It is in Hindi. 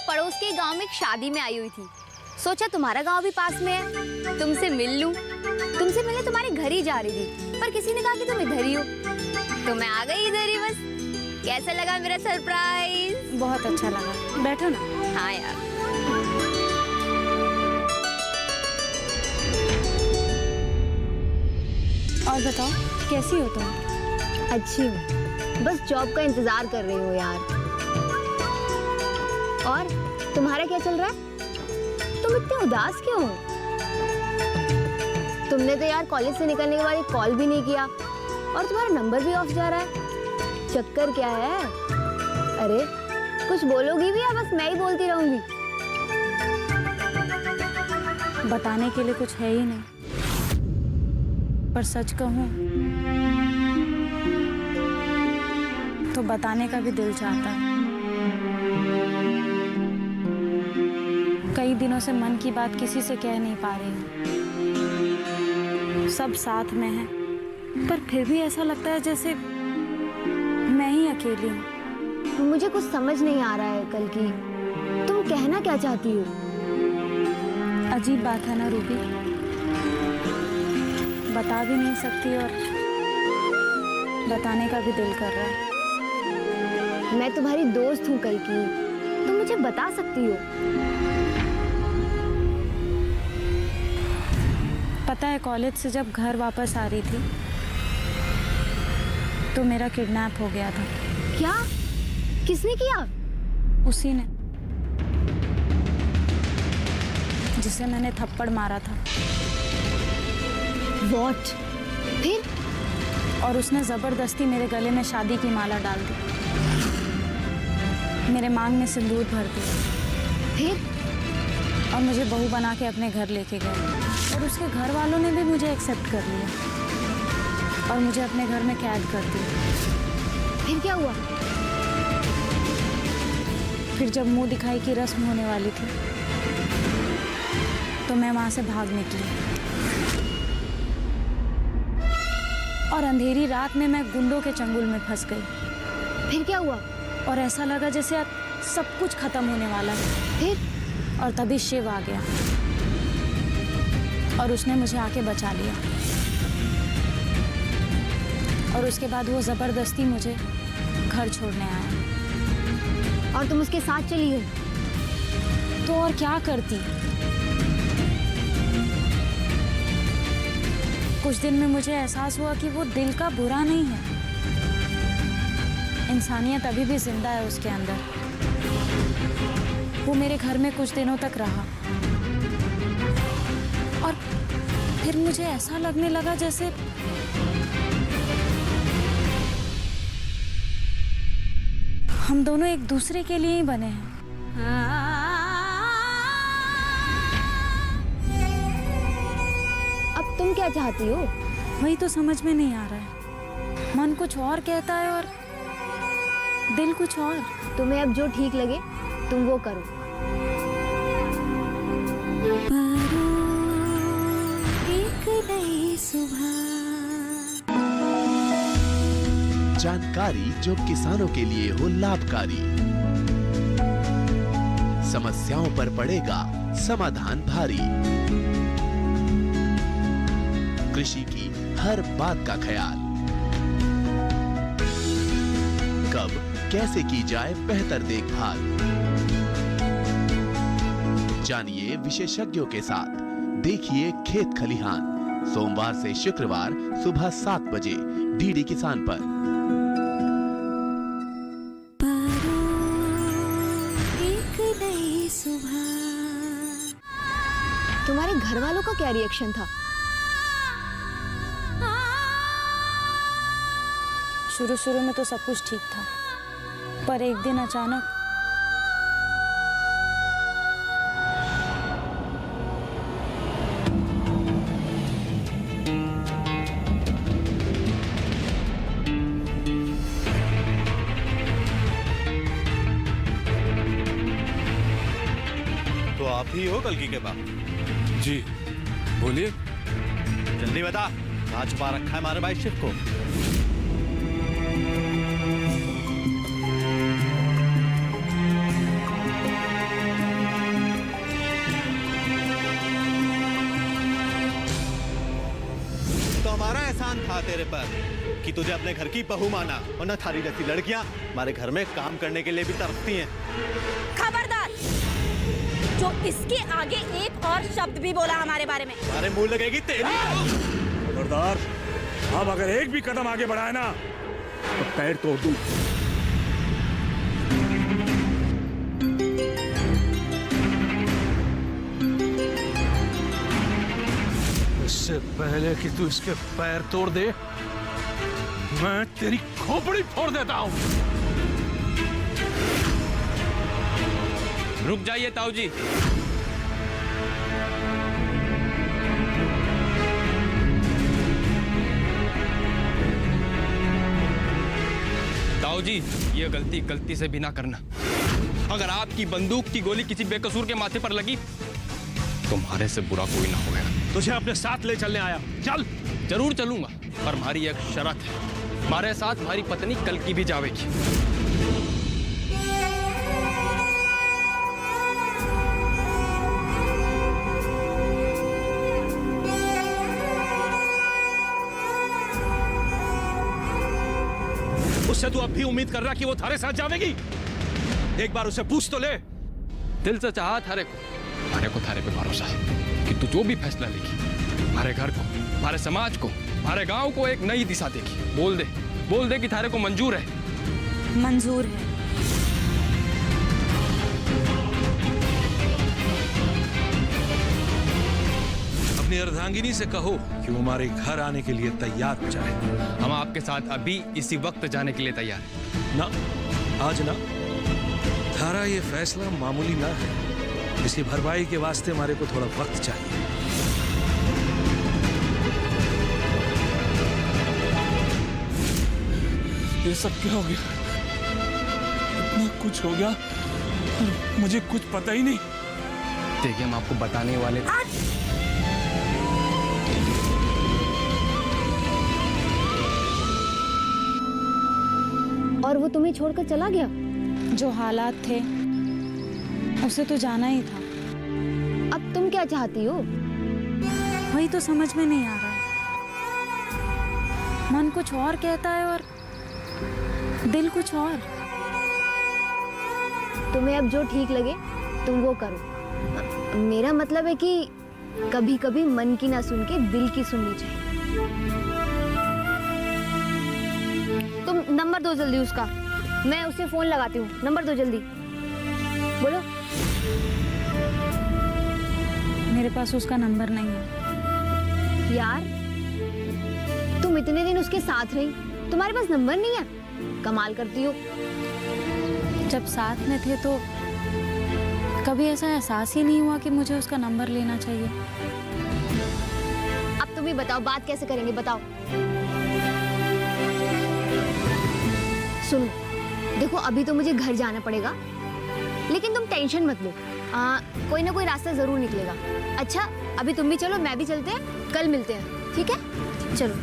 पड़ोस के गांव में एक शादी में आई हुई थी। सोचा तुम्हारा गांव भी पास में है, तुमसे मिल लूं। तुमसे मिलने तुम्हारे घर ही जा रही थी, पर किसी ने कहा कि तुम इधर ही हो, तो मैं आ गई इधर ही बस। कैसा लगा मेरा सरप्राइज? बहुत अच्छा लगा। बैठो ना। हाँ यार। और बताओ कैसी हो तुम? अच्छी हूँ, बस जॉब का इंतजार कर रही हूँ यार। और तुम्हारा क्या चल रहा है? तुम इतने उदास क्यों हो? तुमने तो यार कॉलेज से निकलने के बाद एक कॉल भी नहीं किया, और तुम्हारा नंबर भी ऑफ जा रहा है। चक्कर क्या है? अरे कुछ बोलोगी भी या बस मैं ही बोलती रहूंगी? बताने के लिए कुछ है ही नहीं, पर सच कहूं तो बताने का भी दिल चाहता है। कई दिनों से मन की बात किसी से कह नहीं पा रही हूँ। सब साथ में है, पर फिर भी ऐसा लगता है जैसे मैं ही अकेली हूँ। मुझे कुछ समझ नहीं आ रहा है कल की, तुम कहना क्या चाहती हो? अजीब बात है ना रूबी, बता भी नहीं सकती और बताने का भी दिल कर रहा है। मैं तुम्हारी दोस्त हूँ कल की, तुम मुझे बता सकती हो। पता है, कॉलेज से जब घर वापस आ रही थी तो मेरा किडनैप हो गया था। क्या? किसने किया? उसी ने जिसे मैंने थप्पड़ मारा था। What? फिर? और उसने जबरदस्ती मेरे गले में शादी की माला डाल दी, मेरे मांग में सिंदूर भर दिया। फिर? और मुझे बहू बना के अपने घर लेके गए, और उसके घर वालों ने भी मुझे एक्सेप्ट कर लिया और मुझे अपने घर में कैद कर दिया। फिर क्या हुआ? फिर जब मुंह दिखाई की रस्म होने वाली थी तो मैं वहां से भाग निकली, और अंधेरी रात में मैं गुंडों के चंगुल में फंस गई। फिर क्या हुआ? और ऐसा लगा जैसे अब सब कुछ खत्म होने वाला है। फिर? और तभी शिव आ गया और उसने मुझे आके बचा लिया, और उसके बाद वो जबरदस्ती मुझे घर छोड़ने आया। और तुम उसके साथ चली गई? तो और क्या करती? कुछ दिन में मुझे एहसास हुआ कि वो दिल का बुरा नहीं है, इंसानियत अभी भी जिंदा है उसके अंदर। वो मेरे घर में कुछ दिनों तक रहा, और फिर मुझे ऐसा लगने लगा जैसे हम दोनों एक दूसरे के लिए ही बने हैं। अब तुम क्या चाहती हो? वही तो समझ में नहीं आ रहा है। मन कुछ और कहता है और दिल कुछ और। तुम्हें अब जो ठीक लगे तुम वो करो। एक नई सुबह। जानकारी जो किसानों के लिए हो लाभकारी, समस्याओं पर पड़ेगा समाधान भारी, कृषि की हर बात का ख्याल, कब कैसे की जाए बेहतर देखभाल। जानिए विशेषज्ञों के साथ, देखिए खेत खलिहान, सोमवार से शुक्रवार सुबह 7 बजे डीडी किसान पर। तुम्हारे घर वालों का क्या रिएक्शन था? शुरू शुरू में तो सब कुछ ठीक था, पर एक दिन अचानक तो आप ही हो कल्कि के बाप? जी बोलिए। जल्दी बता, आज पा रखा है हमारे भाई शिव को? हमारा एहसान था तेरे पर कि तुझे अपने घर की बहू माना, वरना थारी जैसी लड़कियां हमारे घर में काम करने के लिए भी तरसती हैं। खबरदार, जो इसके आगे एक और शब्द भी बोला हमारे बारे में, हमारे मुंह लगेगी तेरी। खबरदार, अब अगर एक भी कदम आगे बढ़ाए ना तो पैर तोड़ दूं। इससे पहले कि तू इसके पैर तोड़ दे, मैं तेरी खोपड़ी फोड़ देता हूं। रुक जाइए ताऊ जी। ताऊ जी, ये गलती से भी ना करना। अगर आपकी बंदूक की गोली किसी बेकसूर के माथे पर लगी, तुम्हारे से बुरा कोई ना होगा। तुझे अपने साथ ले चलने आया, चल। जरूर चलूंगा, पर हमारी एक शर्त है, हमारे साथ हमारी पत्नी कल की भी जावेगी। उससे तू अब भी उम्मीद कर रहा कि वो थारे साथ जावेगी? एक बार उसे पूछ तो ले। दिल से चाहा थारे को थारे पे भरोसा है कि तू जो भी फैसला लेगी, हमारे घर को, हमारे समाज को, हमारे गांव को एक नई दिशा देगी। बोल दे कि थारे को मंजूर है। मंजूर है। अपनी अर्धांगिनी से कहो कि वो हमारे घर आने के लिए तैयार हो जाए। हम आपके साथ अभी इसी वक्त जाने के लिए तैयार हैं। ना, आज ना। थारा ये फैसला मामूली ना है, इसकी भरपाई के वास्ते हमारे को थोड़ा वक्त चाहिए। ये सब क्या हो गया? इतना कुछ हो गया और मुझे कुछ पता ही नहीं। देखिए, हम आपको बताने वाले और वो तुम्हें छोड़कर चला गया? जो हालात थे उसे तो जाना ही था। अब तुम क्या चाहती हो? वही तो समझ में नहीं आ रहा है। मन कुछ और कहता है और दिल कुछ और। तुम्हें अब जो ठीक लगे तुम वो करो। मेरा मतलब है कि कभी कभी मन की ना सुन के दिल की सुननी चाहिए। तुम नंबर दो जल्दी उसका, मैं उसे फोन लगाती हूँ। नंबर दो जल्दी, बोलो। मेरे पास उसका नंबर नहीं है। यार, तुम इतने दिन उसके साथ रही, तुम्हारे पास नंबर नहीं है? कमाल करती हो। जब साथ में थे तो कभी ऐसा एहसास ही नहीं हुआ कि मुझे उसका नंबर लेना चाहिए। अब तुम ही बताओ, बात कैसे करेंगे, बताओ। सुनो, देखो अभी तो मुझे घर जाना पड़ेगा, लेकिन तुम टेंशन मत लो, कोई ना कोई रास्ता जरूर निकलेगा। अच्छा, अभी तुम भी चलो, मैं भी चलते हैं, कल मिलते हैं, ठीक है? चलो।